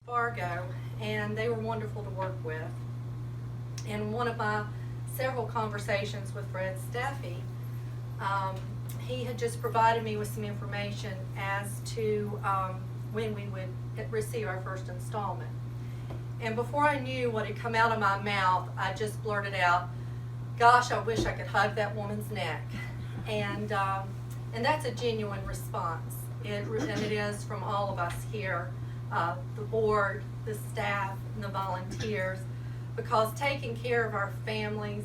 Fargo, and they were wonderful to work with. In one of my several conversations with Fred Steffi, he had just provided me with some information as to when we would receive our first installment. And before I knew what had come out of my mouth, I just blurted out, "Gosh, I wish I could hug that woman's neck." And that's a genuine response. And it is from all of us here, the board, the staff, and the volunteers, because taking care of our families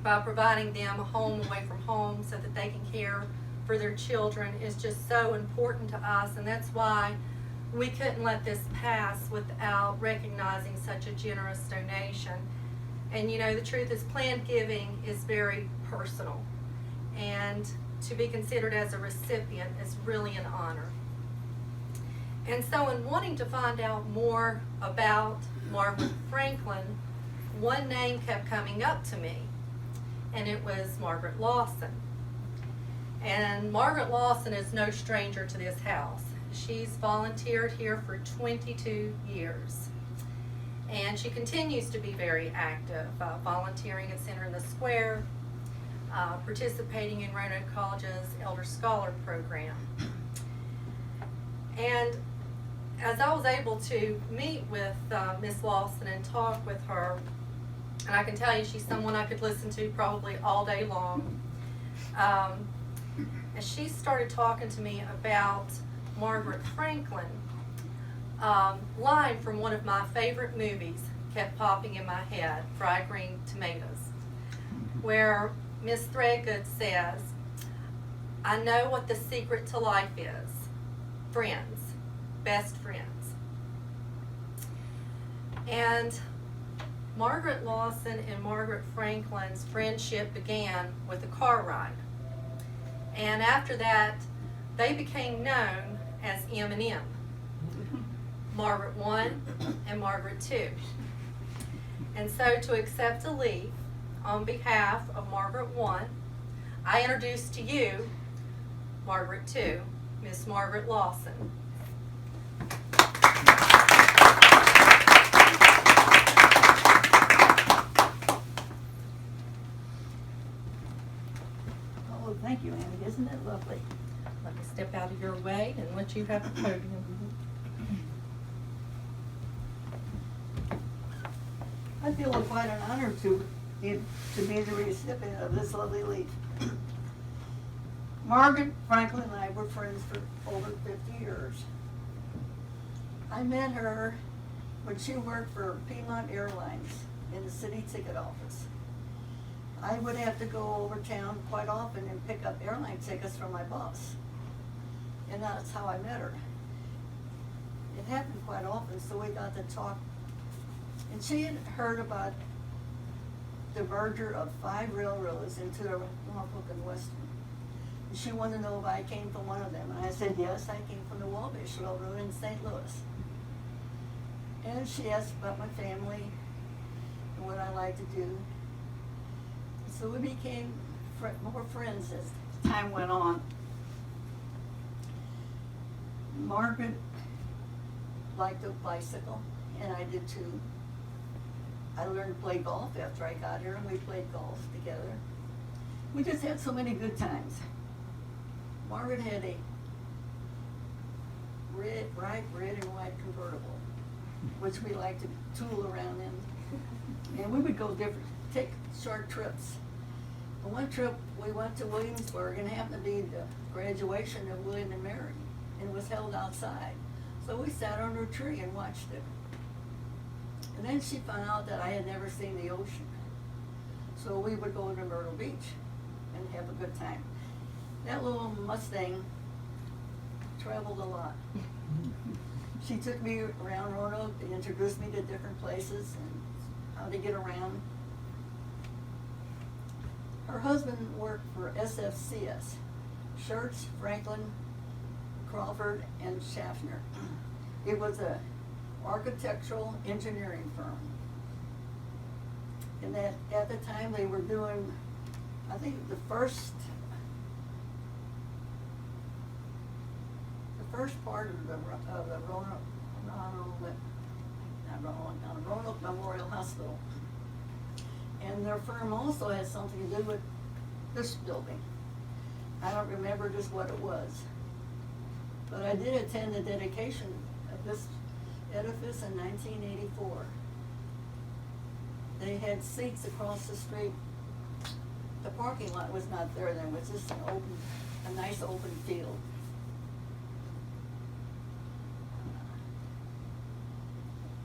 by providing them a home away from home so that they can care for their children is just so important to us, and that's why we couldn't let this pass without recognizing such a generous donation. And you know, the truth is, planned giving is very personal, and to be considered as a recipient is really an honor. And so in wanting to find out more about Margaret Franklin, one name kept coming up to me, and it was Margaret Lawson. And Margaret Lawson is no stranger to this house. She's volunteered here for 22 years. And she continues to be very active, volunteering at Center in the Square, participating in Roanoke College's Elder Scholar Program. And as I was able to meet with Miss Lawson and talk with her, and I can tell you she's someone I could listen to probably all day long, as she started talking to me about Margaret Franklin, line from one of my favorite movies kept popping in my head, Fried Green Tomatoes, where Miss Threadgood says, "I know what the secret to life is. Friends. Best friends." And Margaret Lawson and Margaret Franklin's friendship began with a car ride. And after that, they became known as M&M. Margaret 1 and Margaret 2. And so to accept a leave on behalf of Margaret 1, I introduce to you Margaret 2, Miss Margaret Lawson. Oh, thank you, Annie. Isn't it lovely? Let me step out of your way and let you have the podium. I feel quite an honor to be the recipient of this lovely leaf. Margaret Franklin and I were friends for over 50 years. I met her when she worked for Piedmont Airlines in the city ticket office. I would have to go over town quite often and pick up airline tickets from my boss. And that's how I met her. It happened quite often, so we got to talk. And she had heard about the merger of 5 railroads into Norfolk and Western. And she wanted to know if I came from one of them. And I said, yes, I came from the Wabash Railroad in St. Louis. And she asked about my family and what I like to do. So we became more friends as time went on. Margaret liked to bicycle, and I did too. I learned to play golf after I got here, and we played golf together. We just had so many good times. Margaret had a bright red and white convertible, which we liked to tool around in. And we would go take short trips. On one trip, we went to Williamsburg, and it happened to be the graduation of William and Mary, and it was held outside. So we sat under a tree and watched it. And then she found out that I had never seen the ocean. So we would go to Myrtle Beach and have a good time. That little Mustang traveled a lot. She took me around Roanoke and introduced me to different places and how to get around. Her husband worked for SFCS, Schertz, Franklin, Crawford, and Schaffner. It was a architectural engineering firm. And that at the time they were doing, I think the first part of the Roanoke Ronald Memorial Hospital. And their firm also has something to do with this building. I don't remember just what it was. But I did attend the dedication of this edifice in 1984. They had seats across the street. The parking lot was not there then, it was just a nice open field.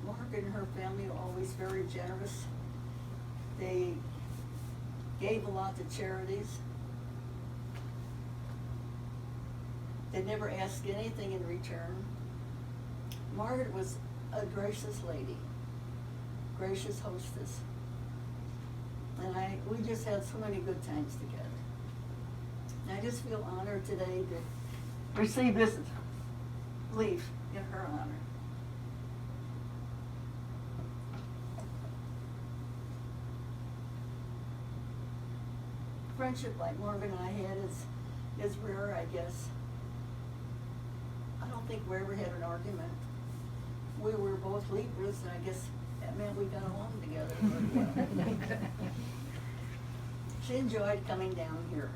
Margaret and her family were always very generous. They gave a lot to charities. They never asked anything in return. Margaret was a gracious lady, gracious hostess. And we just had so many good times together. And I just feel honored today to receive this leaf in her honor. Friendship like Margaret and I had is rare, I guess. I don't think we ever had an argument. We were both Libras, and I guess that meant we got along together very well. She enjoyed coming down here.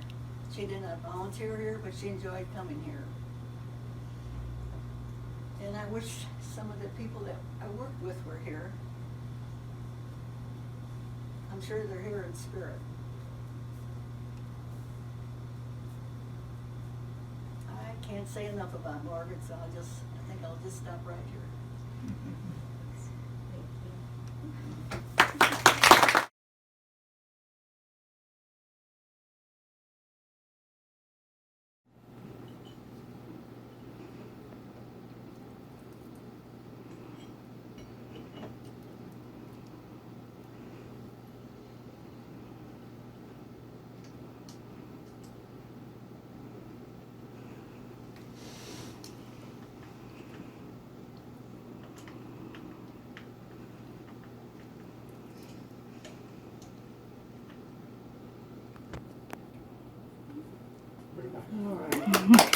She did not volunteer here, but she enjoyed coming here. And I wish some of the people that I worked with were here. I'm sure they're here in spirit. I can't say enough about Margaret, so I think I'll just stop right here. All right.